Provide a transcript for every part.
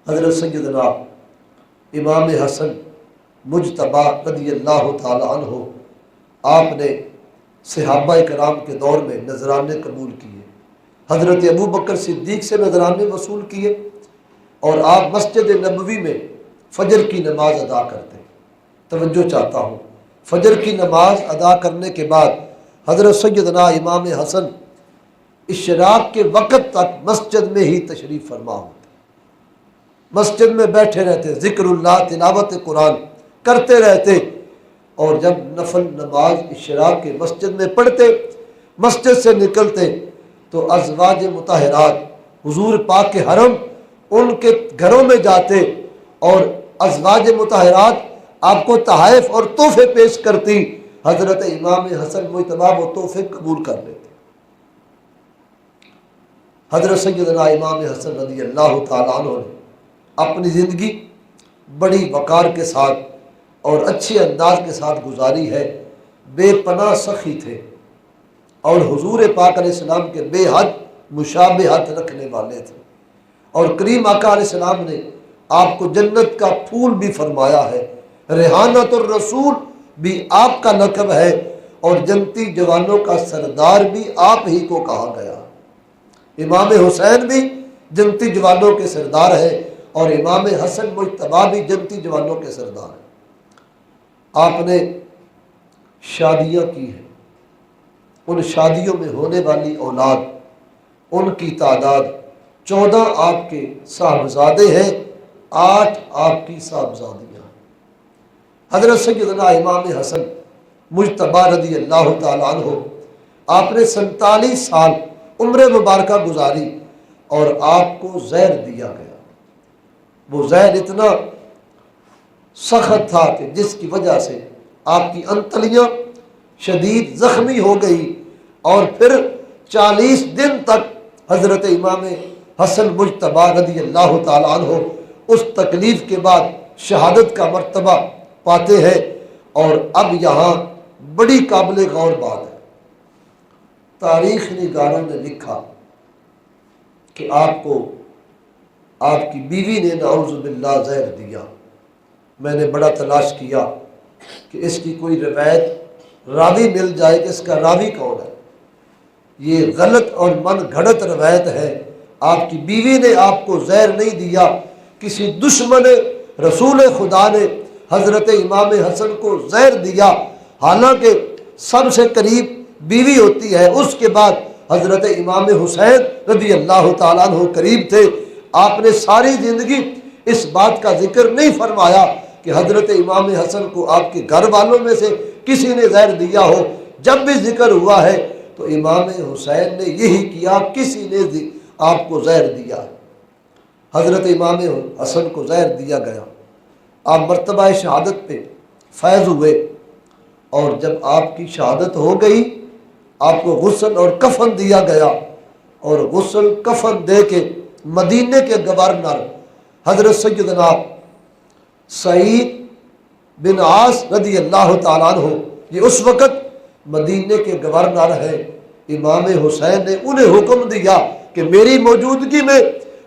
حضرت سیدنا امام حسن مجتبی رضی اللہ تعالی عنہ، آپ نے صحابہ کرام کے دور میں نذرانے قبول کیے، حضرت ابو بکر صدیق سے نذرانے وصول کیے، اور آپ مسجد نبوی میں فجر کی نماز ادا کرتے۔ توجہ چاہتا ہوں، فجر کی نماز ادا کرنے کے بعد حضرت سیدنا امام حسن اشراق کے وقت تک مسجد میں ہی تشریف فرما ہوتے، مسجد میں بیٹھے رہتے، ذکر اللہ، تلاوت قرآن کرتے رہتے، اور جب نفل نماز اشراق کے مسجد میں پڑھتے، مسجد سے نکلتے تو ازواج مطہرات حضور پاک کے حرم ان کے گھروں میں جاتے، اور ازواج مطہرات آپ کو تحائف اور تحفے پیش کرتی، حضرت امام حسن مجتبی وہ تحفے قبول کر لیتے۔ حضرت سیدنا امام حسن رضی اللہ تعالیٰ عنہ نے اپنی زندگی بڑی وقار کے ساتھ اور اچھے انداز کے ساتھ گزاری ہے، بے پناہ سخی تھے، اور حضور پاک علیہ السلام کے بے حد مشابہت رکھنے والے تھے، اور کریم آقا علیہ السلام نے آپ کو جنت کا پھول بھی فرمایا ہے، ریحانۃ الرسول بھی آپ کا لقب ہے، اور جنتی جوانوں کا سردار بھی آپ ہی کو کہا گیا۔ امام حسین بھی جنتی جوانوں کے سردار ہے، اور امام حسن مجتبی بھی جنتی جوانوں کے سردار ہیں۔ آپ نے شادیاں کی ہیں، ان شادیوں میں ہونے والی اولاد، ان کی تعداد 14 آپ کے صاحبزادے ہیں، 8 آپ کی صاحبزادیاں ہیں۔ حضرت سیدنا امام حسن مجتبی رضی اللہ تعالیٰ عنہ، آپ نے 47 سال عمر مبارکہ گزاری، اور آپ کو زہر دیا گیا۔ وہ زہر اتنا سخت تھا کہ جس کی وجہ سے آپ کی انتلیاں شدید زخمی ہو گئی، اور پھر 40 دن تک حضرت امام حسن مجتبی رضی اللہ تعالیٰ عنہ اس تکلیف کے بعد شہادت کا مرتبہ پاتے ہیں۔ اور اب یہاں بڑی قابل غور بات ہے، تاریخ نگاروں نے لکھا کہ آپ کو آپ کی بیوی نے نعوذ باللہ زہر دیا۔ میں نے بڑا تلاش کیا کہ اس کی کوئی روایت راوی مل جائے کہ اس کا راوی کون ہے۔ یہ غلط اور من گھڑت روایت ہے، آپ کی بیوی نے آپ کو زہر نہیں دیا، کسی دشمن رسول خدا نے حضرت امام حسن کو زہر دیا، حالانکہ سب سے قریب بیوی ہوتی ہے، اس کے بعد حضرت امام حسین رضی اللہ تعالیٰ عنہ قریب تھے۔ آپ نے ساری زندگی اس بات کا ذکر نہیں فرمایا کہ حضرت امام حسن کو آپ کے گھر والوں میں سے کسی نے زہر دیا ہو۔ جب بھی ذکر ہوا ہے تو امام حسین نے یہی کیا، کسی نے آپ کو زہر دیا۔ حضرت امام حسن کو زہر دیا گیا، آپ مرتبہ شہادت پہ فیض ہوئے، اور جب آپ کی شہادت ہو گئی آپ کو غسل اور کفن دیا گیا، اور غسل کفن دے کے مدینے کے گورنر حضرت سیدنا سعید بن عاص رضی اللہ تعالیٰ عنہ، یہ اس وقت مدینے کے گورنر ہیں، امام حسین نے انہیں حکم دیا کہ میری موجودگی میں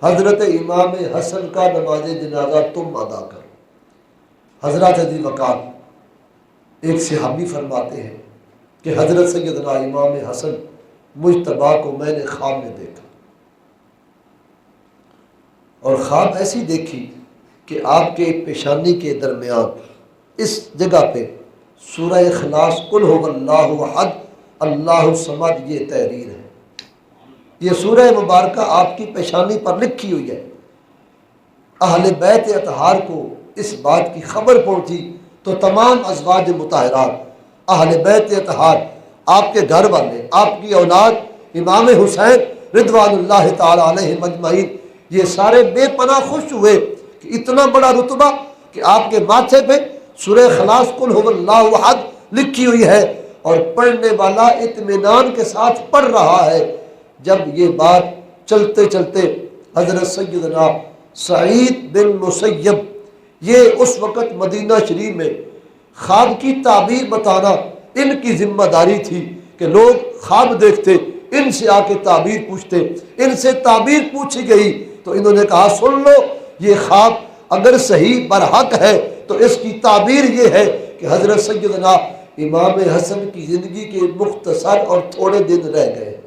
حضرت امام حسن کا نماز جنازہ تم ادا کرو۔ حضرت ذی وقار ایک صحابی فرماتے ہیں کہ حضرت سیدنا امام حسن مجتبی کو میں نے خواب میں دیکھا، اور خواب ایسی دیکھی کہ آپ کے پیشانی کے درمیان اس جگہ پہ سورہ اخلاص قل هو اللہ احد اللہ الصمد یہ تحریر ہے، یہ سورہ مبارکہ آپ کی پیشانی پر لکھی ہوئی ہے۔ اہل بیت اطہار کو اس بات کی خبر پہنچی تو تمام ازواج مطہرات، اہل بیت اطہار، آپ کے گھر والے، آپ کی اولاد، امام حسین رضوان اللہ تعالی علیہ مجمعین، یہ سارے بے پناہ خوش ہوئے کہ اتنا بڑا رتبہ کہ آپ کے ماتھے پہ سورہ اخلاص قل هو اللہ احد لکھی ہوئی ہے، اور پڑھنے والا اطمینان کے ساتھ پڑھ رہا ہے۔ جب یہ بات چلتے چلتے حضرت سیدنا سعید بن مسیب، یہ اس وقت مدینہ شریف میں خواب کی تعبیر بتانا ان کی ذمہ داری تھی کہ لوگ خواب دیکھتے، ان سے آ کے تعبیر پوچھتے، ان سے تعبیر پوچھی گئی تو انہوں نے کہا سن لو یہ خواب اگر صحیح برحق ہے تو اس کی تعبیر یہ ہے کہ حضرت سیدنا امام حسن کی زندگی کے مختصر اور تھوڑے دن رہ گئے ہیں،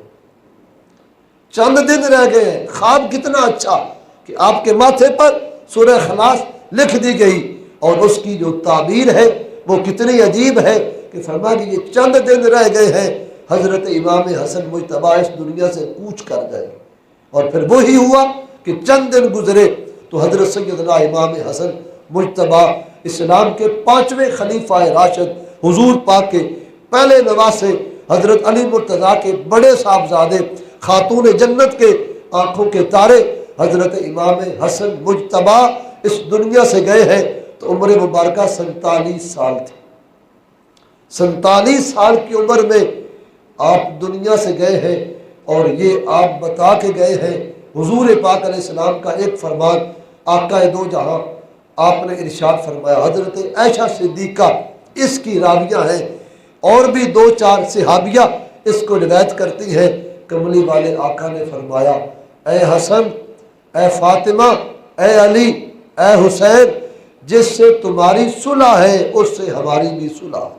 چند دن رہ گئے ہیں۔ خواب کتنا اچھا کہ آپ کے ماتھے پر سورہ اخلاص لکھ دی گئی، اور اس کی جو تعبیر ہے وہ کتنی عجیب ہے کہ فرمایا کہ یہ چند دن رہ گئے ہیں، حضرت امام حسن مجتبی اس دنیا سے کوچ کر گئے۔ اور پھر وہی ہوا کہ چند دن گزرے تو حضرت سیدنا امام حسن مجتبی اسلام کے 5ویں خلیفہ راشد، حضور پاک کے پہلے نواسے، حضرت علی مرتضیٰ کے بڑے صاحبزادے، خاتون جنت کے آنکھوں کے تارے حضرت امام حسن مجتبی اس دنیا سے گئے ہیں تو عمر مبارکہ 47 سال تھی۔ 47 سال کی عمر میں آپ دنیا سے گئے ہیں، اور یہ آپ بتا کے گئے ہیں حضور پاک علیہ السلام کا ایک فرمان، آقا دو جہاں آپ نے ارشاد فرمایا۔ حضرت عائشہ صدیقہ اس کی راویہ ہیں، اور بھی 2-4 صحابیہ اس کو روایت کرتی ہیں۔ کملی والے آقا نے فرمایا، اے حسن، اے فاطمہ، اے علی، اے حسین، جس سے تمہاری صلح ہے اس سے ہماری بھی صلح ہے،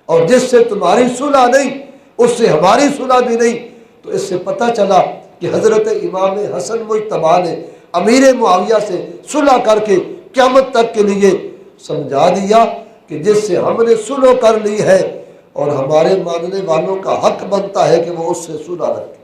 اور جس سے تمہاری صلح نہیں اس سے ہماری صلح بھی نہیں۔ تو اس سے پتہ چلا کہ حضرت امام حسن مجتبی نے امیر معاویہ سے صلح کر کے قیامت تک کے لیے سمجھا دیا کہ جس سے ہم نے صلح کر لی ہے، اور ہمارے ماننے والوں کا حق بنتا ہے کہ وہ اس سے صلح رکھے۔